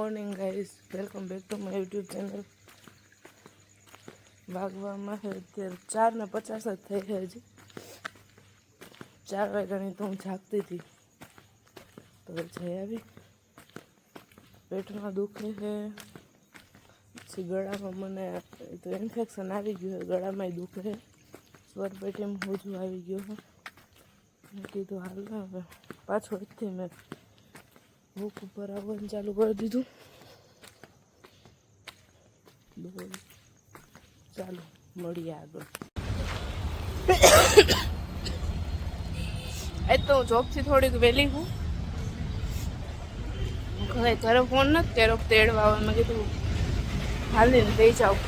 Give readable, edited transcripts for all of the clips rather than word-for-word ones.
Morning guys, welcome back to my YouTube channel. વાગવામાં છે અત્યારે 4:50 જ થઈ છે. હજી 4 વાગ્યાની તો હું જાગતી હતી, તો જઈ આવી. પેટમાં દુખે છે, પછી ગળામાં મને તો ઇન્ફેક્શન આવી ગયું છે, ગળામાંય દુખે છે, સ્વરપેટીમાં હોજું આવી ગયું છે. મેં કીધું હાલ હવે પાછું એકથી મેં ભૂખ ઉપર આવવાનું ચાલુ કરી દીધું. ચાલો મળીએ આગળ. આજ તો હું જોબથી થોડીક વહેલી હું ઘરે ફોન નથી કર્યો, તેડવા આવે. મેં કીધું હાલીને દઈ જાઉં.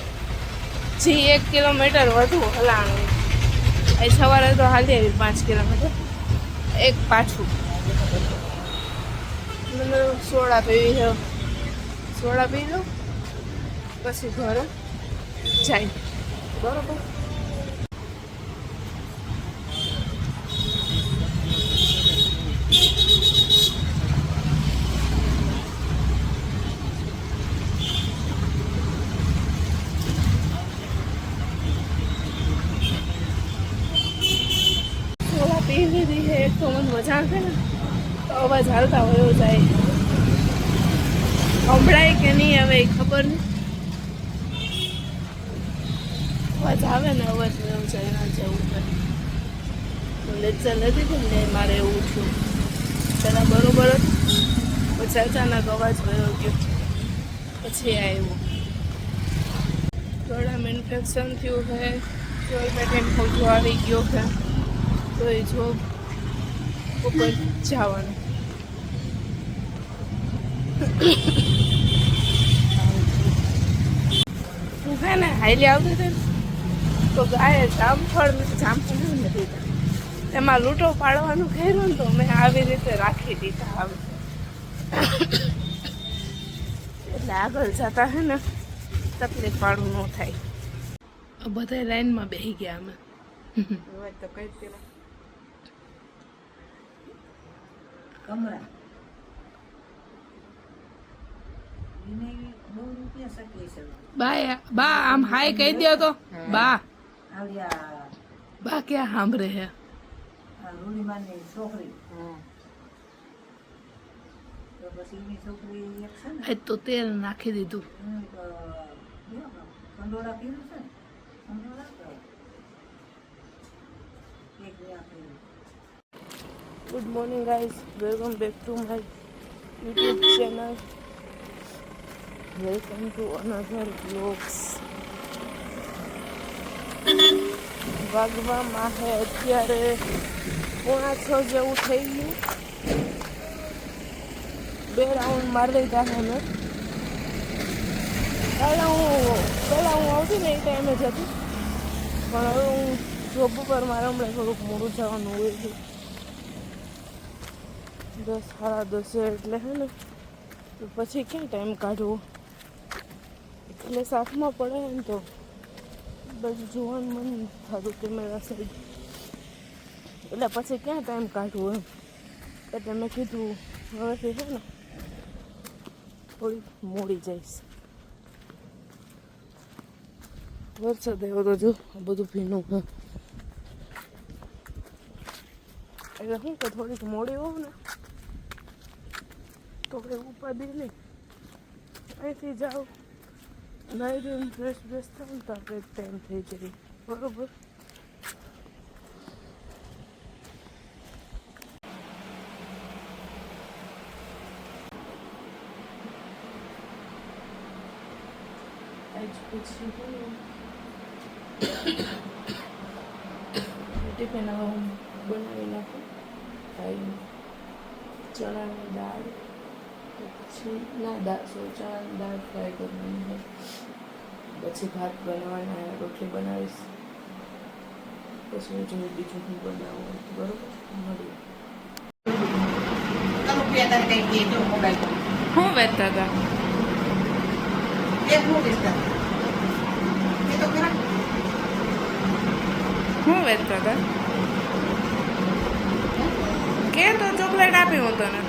1 કિલોમીટર વધુ હલાણું. એ સવારે તો હાલી આવી 5 કિલોમીટર, એક પાછું. મને સોડા પીવી છે, સોડા પી લો પછી ઘરે જાય. બરોબર. સોડા પી લીધી છે. એક તો મને મજા આવે ને તો અવાજ હાલતા વયો જાય. સંભળાય કે નહીં હવે ખબર નહીં. અવાજ આવે ને અવાજ વયો જાય. ના જવું પડે. લેક્ચર નથી થયું ને મારે એવું થયું. પહેલાં બરોબર હતું, પછી અચાનક અવાજ વયો ગયો, પછી આવ્યો. ગળામાં ઇન્ફેક્શન થયું છે, ચોલ પેટીમાં ખોટું આવી ગયો છે, તો એ જોબ ઉપર જવાનું. હું છે ને હાઈલી આવતી હતી ને તો ગાય જામફળ નથી, એમાં લૂંટો પાડવાનું કર્યું ને તો મેં આવી રીતે રાખી દીધા. આવે એટલે આગળ જતા હે ને તકલીફ વાળું ન થાય. બધા લાઈનમાં બેસી ગયા અમે. તો કઈ પેલા કમરા બા આમ હાય કહી દો તો. બા આવ્યા બા ક્યાં સાંભળે હે? રૂડીમાની છોકરી. તો પછી એની છોકરી એક છે ને, આજ તો તેલ નાખી દીધું. કંડોળા પીવું છે ને, કંડોળા એક બે આપેલું. Good morning guys, welcome back to my YouTube channel. Welcome to another vlogs. વાગવામાં છે અત્યારે 5:45 જેવું થઈ ગયું. 2 રાઉન્ડ મારી લીધા છે મેં. પહેલાં હું આવતી ને એ ટાઈમે જ હતી, પણ હવે હું જોબ ઉપર મારે હમણાં થોડુંક મોડું જવાનું હોય છે. 10 સાડા 10 એટલે હે ને, તો પછી ક્યાં ટાઈમ કાઢવો? એટલે સાથમાં પડે ને તો બધું જોવાનું મન થતું કેમેરા સાઈડ, એટલે પછી ક્યાં ટાઈમ કાઢવો એમ. એટલે મેં કીધું હવેથી છે ને થોડી મોડી જઈશ. વરસાદ આવ્યો તો જો બધું ભીનું છે, એટલે શું કે થોડીક મોડી હોઉં ને તો કંઈ ઉપાધિ નહીં. અહીંથી જાઓ, નાઈ ધોઈને ફ્રેશ થાય ને તો આપણે ટાઈમ થઈ જાય. બરોબર. પછી ટિફિન હવે હું બનાવી નાખું. ચણાની દાળ, પછી ચણાની દાળ ફ્રાય કરવાની છે, પછી ભાત બનાવવાના, રોટલી બનાવીશ, પછી જો બીજું હું બનાવું. બરોબર, મળીએ. શું વેચતા હતા? શું વેચતા હતા? કે તો ચોકલેટ આપી હું તને.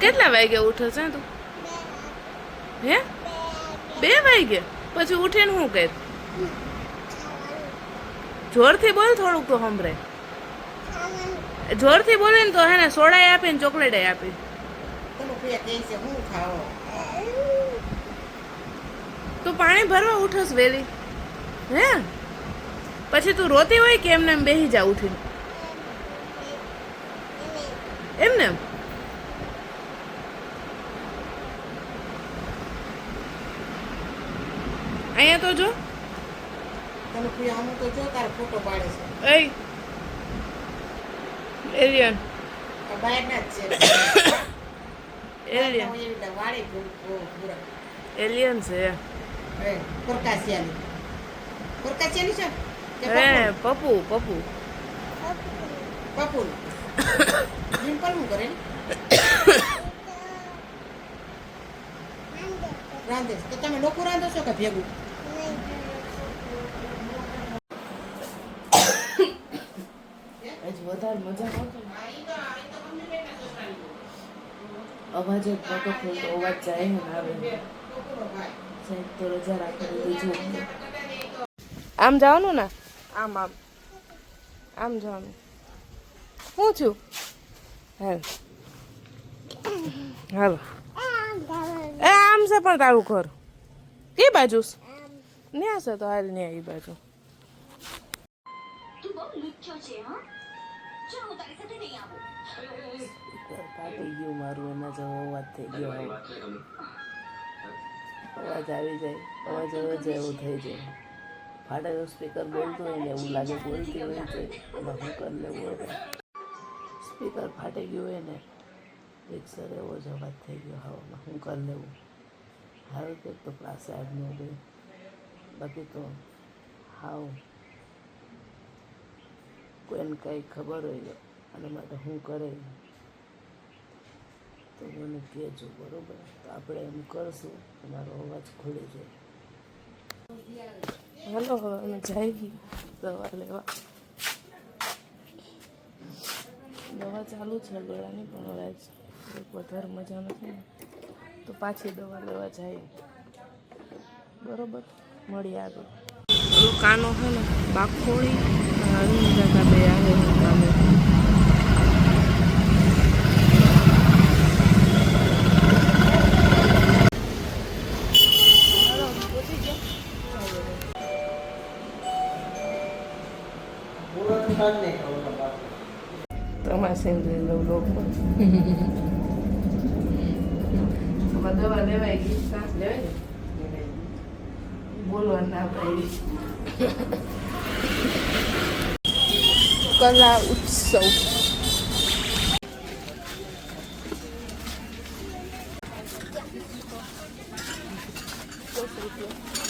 કેટલા વાગે ઉઠે છે તું? હે 2 વાગે? પછી ઉઠીને શું કર? જોરથી બોલ, થોડુંક તો સંભળાય. જોરથી બોલે ને તો હે ને સોડાય આપી ને ચોકલેટ આપી. તું પાણી ભરવા ઉઠસ વેલી? હે પછી તું રોતી હોય કે એમને એમ બેસી જા ઉઠીને? એમને એમ? અહીંયા તો જો ફોટો પાડે છે એ એલિયન બહારના જ છે એલિયન વાળી પૂરા એલિયન છે પ્રકાશિયાની છે કે હે પપ્પુ પપ્પુ પપ્પુ ડિમ્પલ શું કરે રાંધે તો તમે લોકો રાંધો છો કે ભેગું હજી વધારે મજા આવતો અવાજ જ નતો ખોલતો અવાજ જાય ને આવે સાહેબ તો રજા રાખી દીધી જો આમ જવાનું ને આમ આમ આમ જવાનું હું છું હાલ હાલો એ આમ છે પણ તારું ઘર કઈ બાજુ ન્યા છે તો હાલ ન્યા એ બાજુ પાટી ગયું મારું એના જેવો અવાજ થઈ ગયો અવાજ આવી જાય અવાજ આવે છે એવું થઈ જાય ફાટેલો સ્પીકર બોલતો હોય ને એવું લાગે બોલતી હોય છે એમાં શું કરી લેવું હવે સ્પીકર ફાટી ગયું હોય ને રિક્સર એવો જ અવાજ થઈ ગયો હવામાં શું કરી લેવું સારું કે તો પાસે આજનું ગઈ બાકી તો હાવ કોઈને કંઈ ખબર હોય આના માટે શું કરે તો મને કહેજો બરાબર તો આપણે એમ કરશું તમારો અવાજ ખુલી જાય હલો હવે અમે જઈ દવા લેવા દવા ચાલુ છે ગળાની પણ હવે વધારે મજા નથી ને તો પાછી દવા લેવા જાય બરોબર મળી આગળ કાનો છે ને બાખોડી કાકા બે આવે કામે તમારે દવા લેવાય ગઈ શ્વાસ લેવાય ને બોલવા ના પાડી કલા ઉત્સવ ₹10